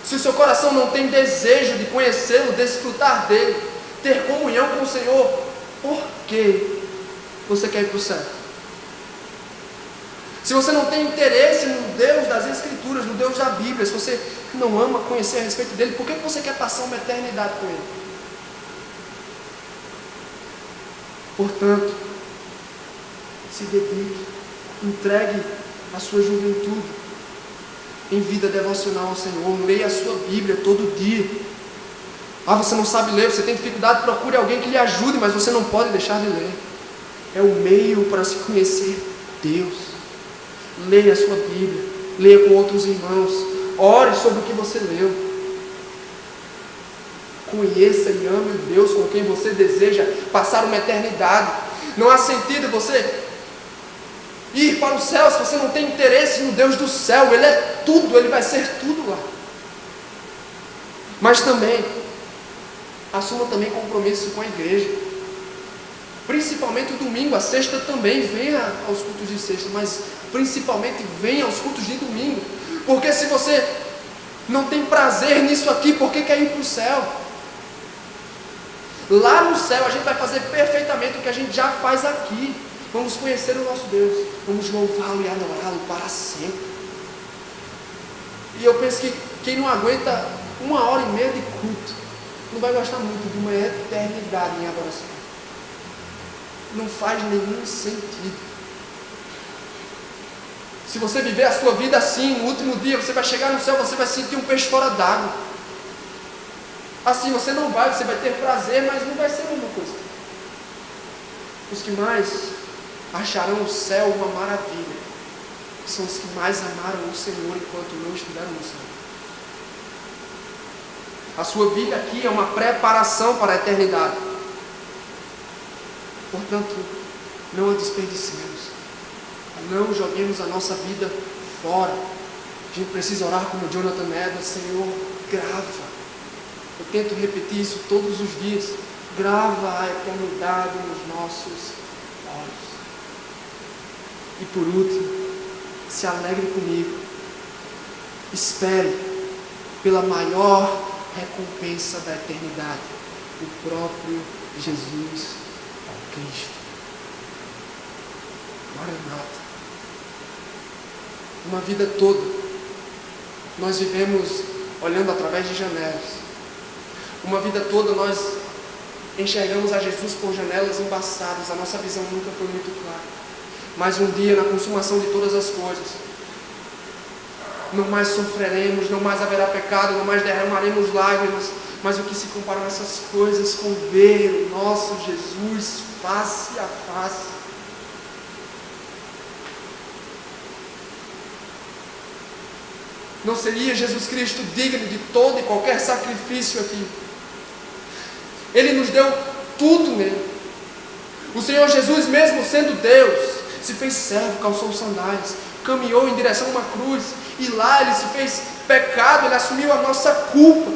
se o seu coração não tem desejo de conhecê-lo, desfrutar dele, ter comunhão com o Senhor, por que você quer ir para o céu? Se você não tem interesse no Deus das Escrituras, no Deus da Bíblia, se você não ama conhecer a respeito dele, por que você quer passar uma eternidade com ele? Portanto, se dedique, entregue a sua juventude em vida devocional ao Senhor, leia a sua Bíblia todo dia. Ah, você não sabe ler, você tem dificuldade, procure alguém que lhe ajude, mas você não pode deixar de ler. É o meio para se conhecer Deus. Leia a sua Bíblia, leia com outros irmãos, ore sobre o que você leu. Conheça e ame o Deus com quem você deseja passar uma eternidade. Não há sentido você ir para o céu se você não tem interesse no Deus do céu. Ele é tudo, Ele vai ser tudo lá. Mas também, assuma também compromisso com a igreja. Principalmente o domingo, a sexta também, venha aos cultos de sexta, mas principalmente venha aos cultos de domingo. Porque se você não tem prazer nisso aqui, por que quer ir para o céu? Lá no céu a gente vai fazer perfeitamente o que a gente já faz aqui. Vamos conhecer o nosso Deus, vamos louvá-lo e adorá-lo para sempre. E eu penso que quem não aguenta 1h30 de culto não vai gostar muito de uma eternidade em adoração. Não faz nenhum sentido. Se você viver a sua vida assim, no último dia você vai chegar no céu, você vai sentir um peixe fora d'água. Assim você vai ter prazer, mas não vai ser a mesma coisa. Os que mais acharão o céu uma maravilha são os que mais amaram o Senhor enquanto não estiveram no céu. A sua vida aqui é uma preparação para a eternidade. Portanto, não a desperdicemos. Não joguemos a nossa vida fora. A gente precisa orar como Jonathan Edwards: Senhor, grava. Eu tento repetir isso todos os dias. Grava a eternidade nos nossos olhos. E por último, se alegre comigo. Espere pela maior recompensa da eternidade, o próprio Jesus Cristo. Maranata. Uma vida toda nós vivemos olhando através de janelas. Uma vida toda nós enxergamos a Jesus por janelas embaçadas. A nossa visão nunca foi muito clara. Mas um dia, na consumação de todas as coisas, não mais sofreremos, não mais haverá pecado, não mais derramaremos lágrimas. Mas o que se comparam essas coisas com ver o nosso Jesus face a face? Não seria Jesus Cristo digno de todo e qualquer sacrifício aqui? Ele nos deu tudo nele. O Senhor Jesus, mesmo sendo Deus, se fez servo, calçou sandálias, caminhou em direção a uma cruz, e lá ele se fez pecado, ele assumiu a nossa culpa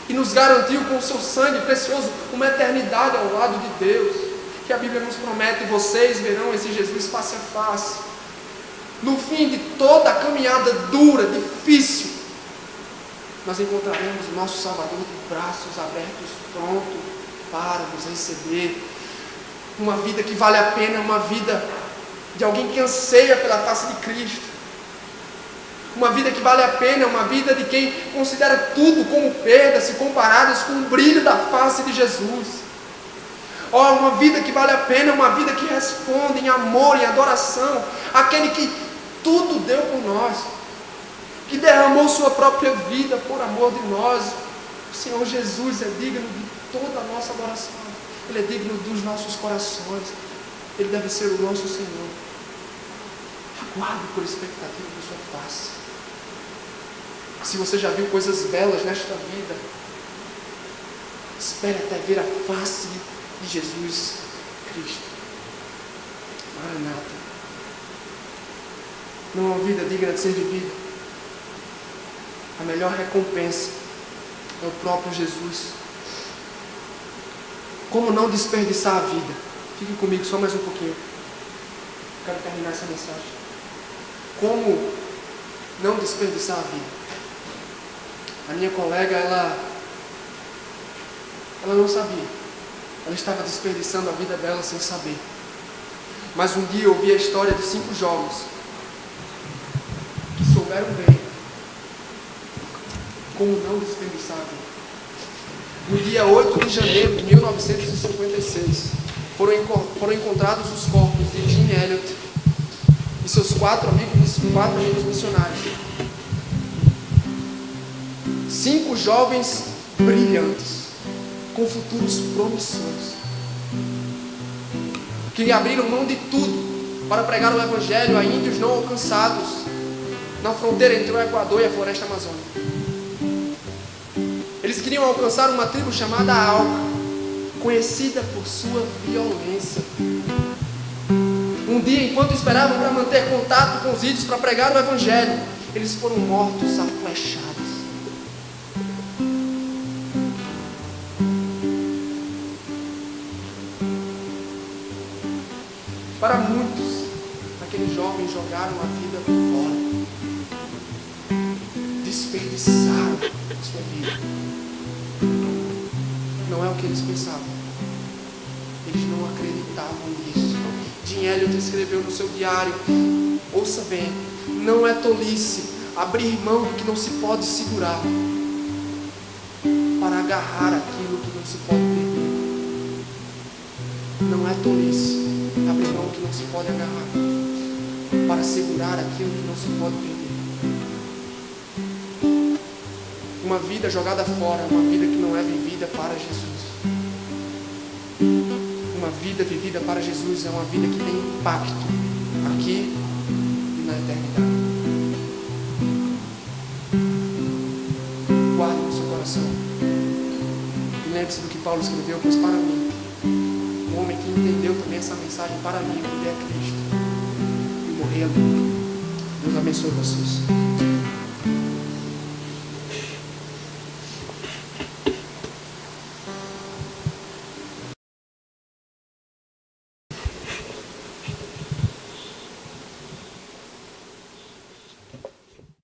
e nos garantiu com o seu sangue precioso uma eternidade ao lado de Deus, que a Bíblia nos promete: vocês verão esse Jesus face a face. No fim de toda a caminhada dura, difícil, nós encontraremos o nosso Salvador de braços abertos, pronto para nos receber. Uma vida que vale a pena, uma vida de alguém que anseia pela face de Cristo. Uma vida que vale a pena, uma vida de quem considera tudo como perda, se comparadas com o brilho da face de Jesus. Uma vida que vale a pena, uma vida que responde em amor, em adoração, aquele que tudo deu por nós, que derramou sua própria vida por amor de nós. O Senhor Jesus é digno de toda a nossa adoração. Ele é digno dos nossos corações. Ele deve ser o nosso Senhor. Aguarde por expectativa de sua face. Se você já viu coisas belas nesta vida, espere até ver a face de Jesus Cristo. Maranata. Não é uma vida digna de ser vivida. A melhor recompensa é o próprio Jesus. Como não desperdiçar a vida? Fique comigo só mais um pouquinho. Quero terminar essa mensagem. Como não desperdiçar a vida? A minha colega, ela não sabia. Ela estava desperdiçando a vida dela sem saber. Mas um dia eu ouvi a história de 5 jovens que souberam bem como não desperdiçar a vida. No dia 8 de janeiro de 1956, foram encontrados os corpos de Jim Elliot e seus 4 amigos missionários. 5 jovens brilhantes, com futuros promissores, que abriram mão de tudo para pregar o Evangelho a índios não alcançados na fronteira entre o Equador e a floresta amazônica. Eles queriam alcançar uma tribo chamada Auca, conhecida por sua violência. Um dia, enquanto esperavam para manter contato com os índios para pregar o Evangelho, eles foram mortos a flechadas. Para muitos, aqueles jovens jogaram a vida fora. Desperdiçaram a sua vida. Não é o que eles pensavam. Eles não acreditavam nisso. Jim Elliot escreveu no seu diário: ouça bem, não é tolice abrir mão do que não se pode segurar para agarrar aquilo que não se pode perder. Não é tolice abrir mão do que não se pode agarrar para segurar aquilo que não se pode perder. Uma vida jogada fora é uma vida que não é vivida para Jesus. Uma vida vivida para Jesus é uma vida que tem impacto aqui e na eternidade. Guarde no seu coração. E lembre-se do que Paulo escreveu, pois para mim, um homem que entendeu também essa mensagem, para mim, viver é Cristo e morrer é lucro. Deus abençoe vocês.